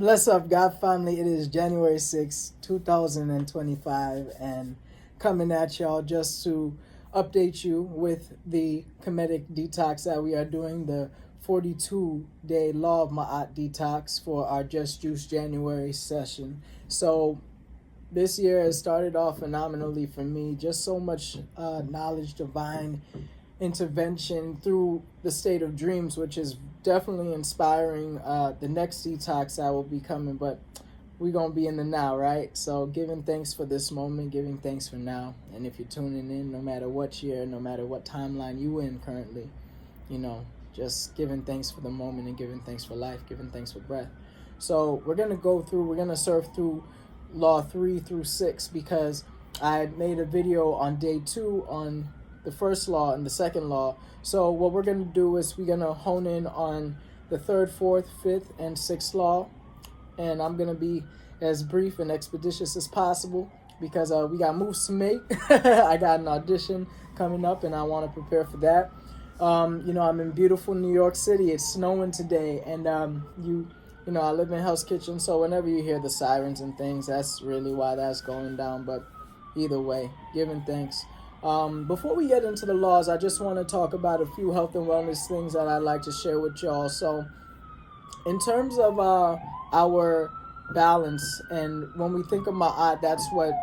Bless up, God family. It is January 6th, 2025, and coming at y'all just to update you with the comedic detox that we are doing, the 42-day Law of Ma'at detox for our Just Juice January session. So this year has started off phenomenally for me. Just so much knowledge, divine intervention through the state of dreams, which is definitely inspiring the next detox that will be coming. But we're going to be in the now, right? So giving thanks for this moment, giving thanks for now. And if you're tuning in, no matter what year, no matter what timeline you in currently, just giving thanks for the moment and giving thanks for life, giving thanks for breath. So we're going to surf through law 3 through 6 because I made a video on day 2 on the first law and the second law. So what we're going to do is we're going to hone in on the 3rd, 4th, 5th, and 6th law. And I'm going to be as brief and expeditious as possible because we got moves to make. I got an audition coming up and I want to prepare for that. I'm in beautiful New York City. It's snowing today, and I live in Hell's Kitchen, so whenever you hear the sirens and things, that's really why that's going down. But either way, giving thanks. Before we get into the laws, I just want to talk about a few health and wellness things that I'd like to share with y'all. So in terms of our balance, and when we think of Ma'at, that's what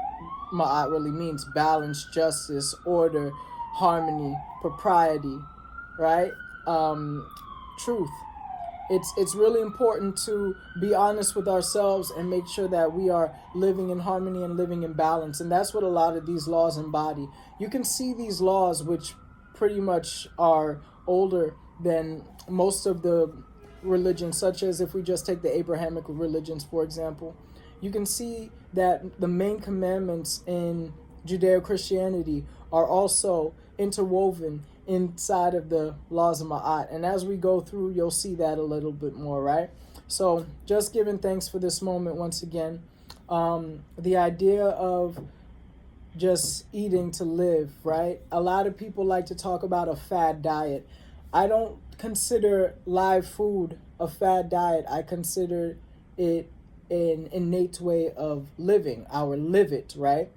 Ma'at really means: balance, justice, order, harmony, propriety, right? Truth. It's really important to be honest with ourselves and make sure that we are living in harmony and living in balance. And that's what a lot of these laws embody. You can see these laws, which pretty much are older than most of the religions, such as if we just take the Abrahamic religions, for example. You can see that the main commandments in Judeo-Christianity are also interwoven inside of the laws of Ma'at. And as we go through, you'll see that a little bit more, right? So just giving thanks for this moment once again. The idea of just eating to live, right? A lot of people like to talk about a fad diet. I don't consider live food a fad diet. I consider it an innate way of living, our live it, right?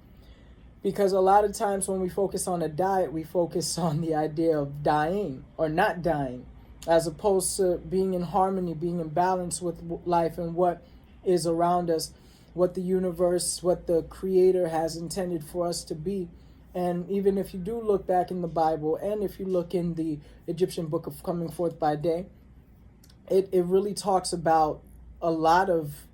Because a lot of times when we focus on a diet, we focus on the idea of dying or not dying, as opposed to being in harmony, being in balance with life and what is around us, what the universe, what the Creator has intended for us to be. And even if you do look back in the Bible, and if you look in the Egyptian book of Coming Forth by Day, it really talks about a lot of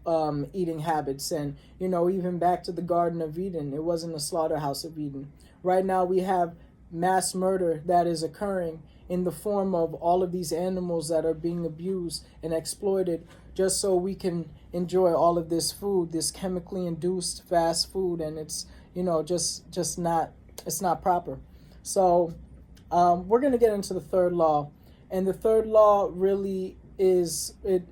eating habits. And even back to the Garden of Eden, it wasn't a slaughterhouse of Eden. Right now we have mass murder that is occurring in the form of all of these animals that are being abused and exploited just so we can enjoy all of this food, this chemically induced fast food. And it's just not, it's not proper. So we're going to get into the 3rd law, and the 3rd law really is it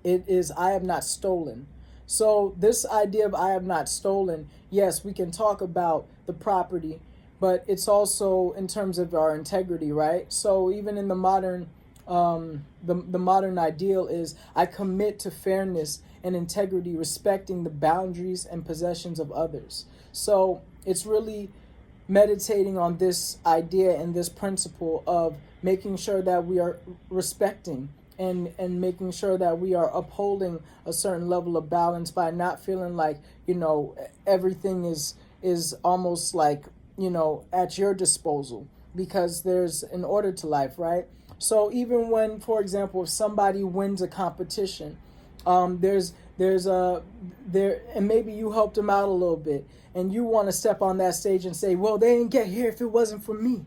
is I have not stolen. So this idea of I have not stolen, yes, we can talk about the property, but it's also in terms of our integrity, right? So even in the modern the modern ideal is I commit to fairness and integrity, respecting the boundaries and possessions of others. So it's really meditating on this idea and this principle of making sure that we are respecting and making sure that we are upholding a certain level of balance by not feeling like, everything is almost like, at your disposal, because there's an order to life, right? So even when, for example, if somebody wins a competition, and maybe you helped them out a little bit, and you want to step on that stage and say, well, they didn't get here if it wasn't for me.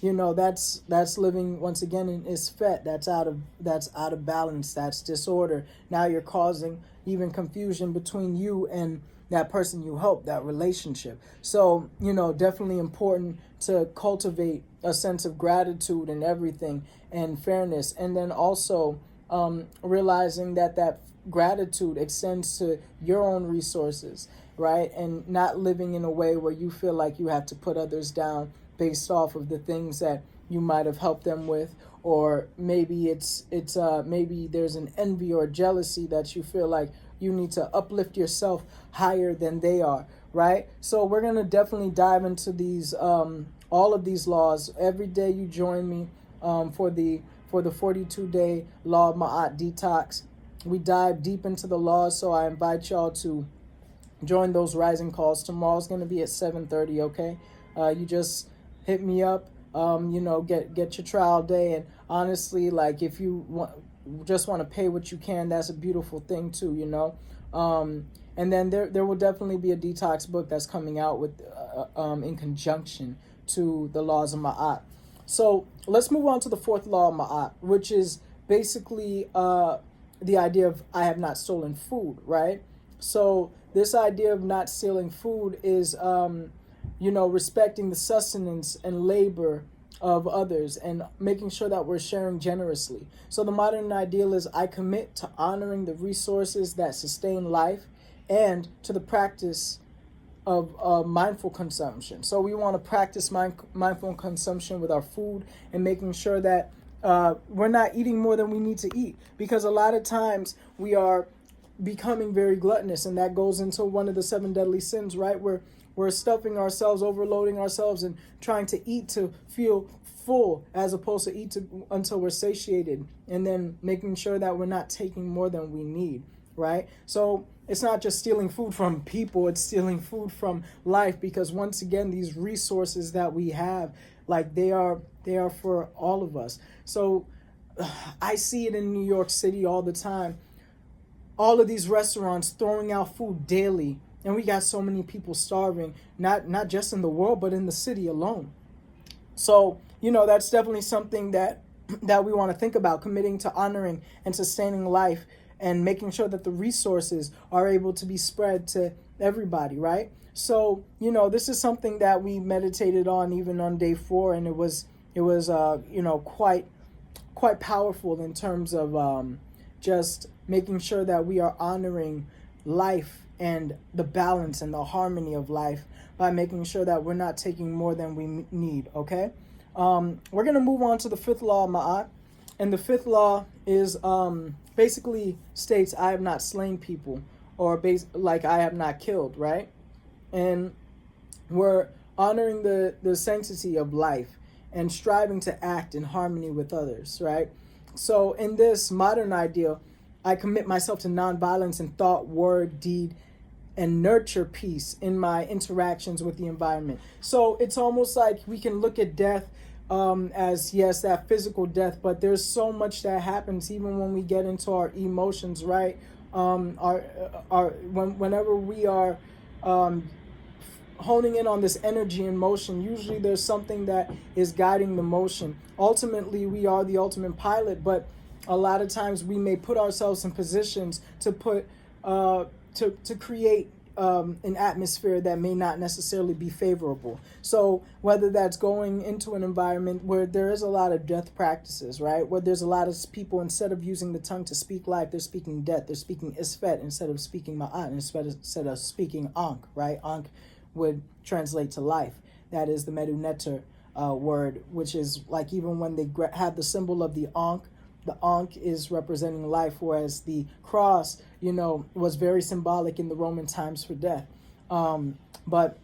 That's living once again in isfet. That's out of balance. That's disorder. Now you're causing even confusion between you and that person you help, that relationship. So definitely important to cultivate a sense of gratitude and everything and fairness, and then also realizing that gratitude extends to your own resources, right? And not living in a way where you feel like you have to put others down based off of the things that you might have helped them with, or maybe maybe there's an envy or jealousy that you feel like you need to uplift yourself higher than they are, right? So we're going to definitely dive into these all of these laws. Every day you join me for the 42-day law of Ma'at detox. We dive deep into the laws, so I invite y'all to join those rising calls. Tomorrow's going to be at 7:30, okay? You just hit me up, get your trial day. And honestly, like, if you just want to pay what you can, that's a beautiful thing too, and then there will definitely be a detox book that's coming out with in conjunction to the laws of Ma'at. So let's move on to the fourth law of Ma'at, which is basically the idea of I have not stolen food, right? So this idea of not stealing food is, respecting the sustenance and labor of others and making sure that we're sharing generously. So the modern ideal is I commit to honoring the resources that sustain life and to the practice of mindful consumption. So we want to practice mindful consumption with our food and making sure that we're not eating more than we need to eat, because a lot of times we are becoming very gluttonous, and that goes into one of the 7 deadly sins, right? We're stuffing ourselves, overloading ourselves, and trying to eat to feel full as opposed to eat until we're satiated, and then making sure that we're not taking more than we need, right? So it's not just stealing food from people, it's stealing food from life, because once again, these resources that we have, like, they are for all of us. So I see it in New York City all the time. All of these restaurants throwing out food daily, and we got so many people starving, not just in the world, but in the city alone. So, that's definitely something that we want to think about, committing to honoring and sustaining life and making sure that the resources are able to be spread to everybody, right? So, this is something that we meditated on even on day 4, and it was quite powerful in terms of just making sure that we are honoring life and the balance and the harmony of life by making sure that we're not taking more than we need, okay? We're going to move on to the 5th law of Ma'at. And the 5th law is basically states I have not slain people, or like I have not killed, right? And we're honoring the sanctity of life and striving to act in harmony with others, right? So in this modern ideal, I commit myself to nonviolence in thought, word, deed, and nurture peace in my interactions with the environment. So it's almost like we can look at death as, yes, that physical death, but there's so much that happens even when we get into our emotions, right? Whenever we are honing in on this energy and motion, usually there's something that is guiding the motion. Ultimately, we are the ultimate pilot, but a lot of times we may put ourselves in positions to create an atmosphere that may not necessarily be favorable. So whether that's going into an environment where there is a lot of death practices, right? Where there's a lot of people, instead of using the tongue to speak life, they're speaking death. They're speaking isfet instead of speaking ma'at, instead of speaking ankh, right? Ankh would translate to life. That is the Medu Neter word, which is like, even when they have the symbol of the ankh is representing life, whereas the cross, was very symbolic in the Roman times for death. But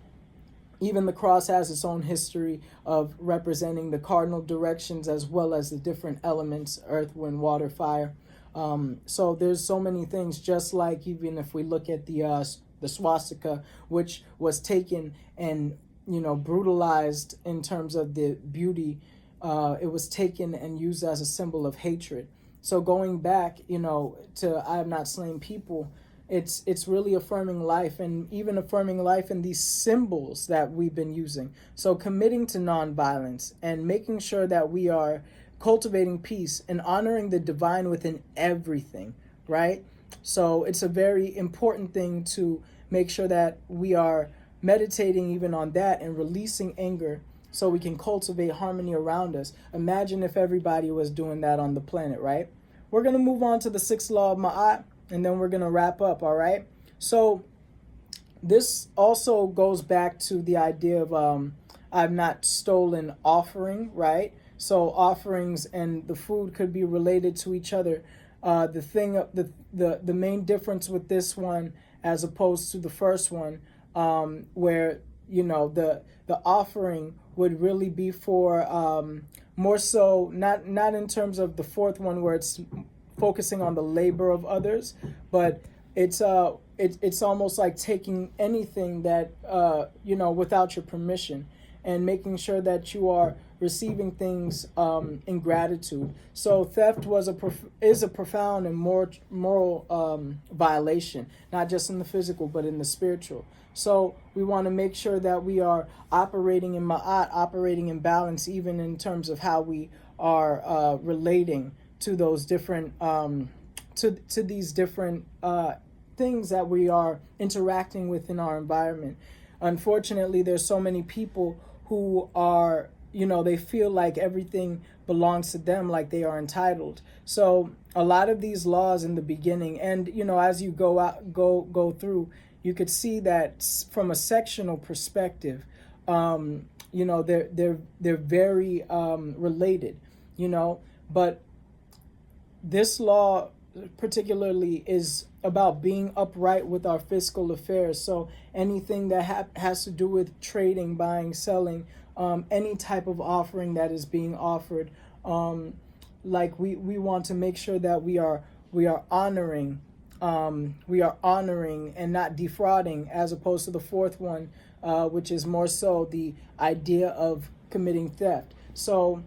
even the cross has its own history of representing the cardinal directions as well as the different elements, earth, wind, water, fire. So there's so many things, just like even if we look at the swastika, which was taken and, brutalized in terms of the beauty. It was taken and used as a symbol of hatred. So going back, to I have not slain people, it's really affirming life, and even affirming life in these symbols that we've been using. So committing to nonviolence and making sure that we are cultivating peace and honoring the divine within everything, right? So it's a very important thing to make sure that we are meditating even on that and releasing anger, so we can cultivate harmony around us. Imagine if everybody was doing that on the planet, right? We're going to move on to the 6th law of Ma'at, and then we're going to wrap up, all right? So this also goes back to the idea of I've not stolen offering, right? So offerings and the food could be related to each other. The main difference with this one as opposed to the first one, where the offering would really be for more so not in terms of the fourth one where it's focusing on the labor of others, but it's almost like taking anything that without your permission, and making sure that you are receiving things in gratitude. So theft is a profound and moral violation, not just in the physical but in the spiritual. So we want to make sure that we are operating in ma'at, operating in balance, even in terms of how we are relating to those different to these different things that we are interacting with in our environment. Unfortunately, there's so many people who are, they feel like everything belongs to them, like they are entitled. So a lot of these laws in the beginning, and as you go through, you could see that from a sectional perspective, they're very related, but this law particularly is about being upright with our fiscal affairs. So anything that has to do with trading, buying, selling, any type of offering that is being offered, like we want to make sure that we are honoring and not defrauding, as opposed to the fourth one, which is more so the idea of committing theft. So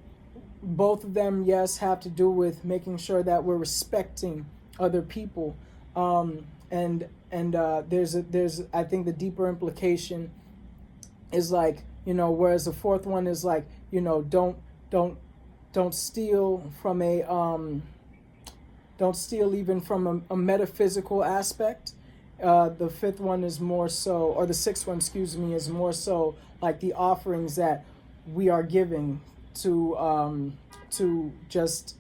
both of them, yes, have to do with making sure that we're respecting other people, and there's I think the deeper implication is like, whereas the fourth one is like, don't steal from don't steal even from a metaphysical aspect. The fifth one is more so, or the sixth one, excuse me, is more so like the offerings that we are giving to just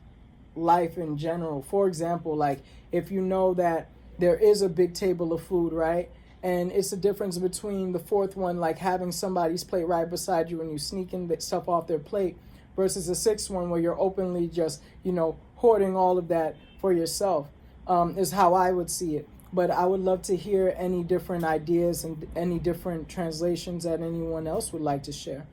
life in general. For example, like if you know that there is a big table of food, right? And it's the difference between the fourth one, like having somebody's plate right beside you and you sneaking that stuff off their plate, versus the sixth one where you're openly just, hoarding all of that for yourself, is how I would see it. But I would love to hear any different ideas and any different translations that anyone else would like to share.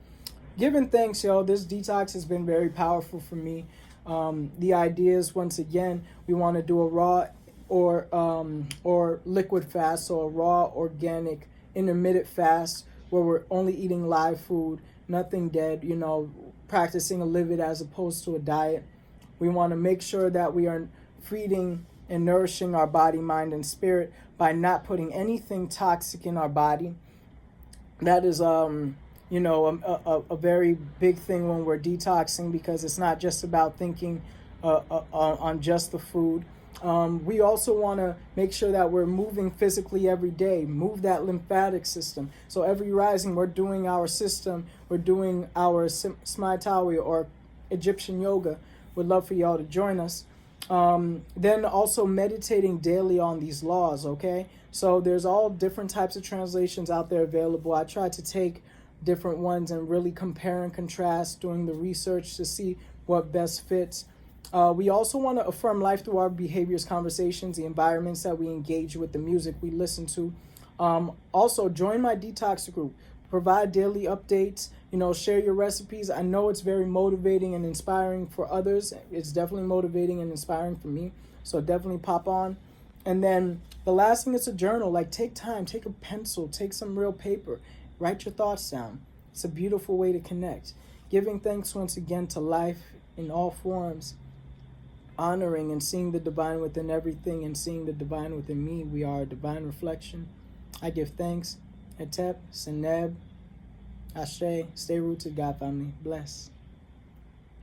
Giving thanks, yo. This detox has been very powerful for me. The ideas, once again, we want to do a raw or liquid fast, so a raw, organic, intermittent fast where we're only eating live food, nothing dead, practicing a livid as opposed to a diet. We want to make sure that we are feeding and nourishing our body, mind, and spirit by not putting anything toxic in our body. That is a very big thing when we're detoxing, because it's not just about thinking on just the food. We also want to make sure that we're moving physically every day, move that lymphatic system. So every rising, we're doing our system, we're doing our Smitawi or Egyptian yoga. Would love for y'all to join us. Then also meditating daily on these laws, okay? So there's all different types of translations out there available. I try to take different ones and really compare and contrast, doing the research to see what best fits. We also want to affirm life through our behaviors, conversations, the environments that we engage with, the music we listen to. Also, join my detox group. Provide daily updates. Share your recipes. I know it's very motivating and inspiring for others. It's definitely motivating and inspiring for me. So definitely pop on. And then the last thing is a journal. Like, take time, take a pencil, take some real paper. Write your thoughts down. It's a beautiful way to connect. Giving thanks once again to life in all forms. Honoring and seeing the divine within everything and seeing the divine within me. We are a divine reflection. I give thanks. Hetep, Seneb, Ashe. Stay rooted, God family. Bless.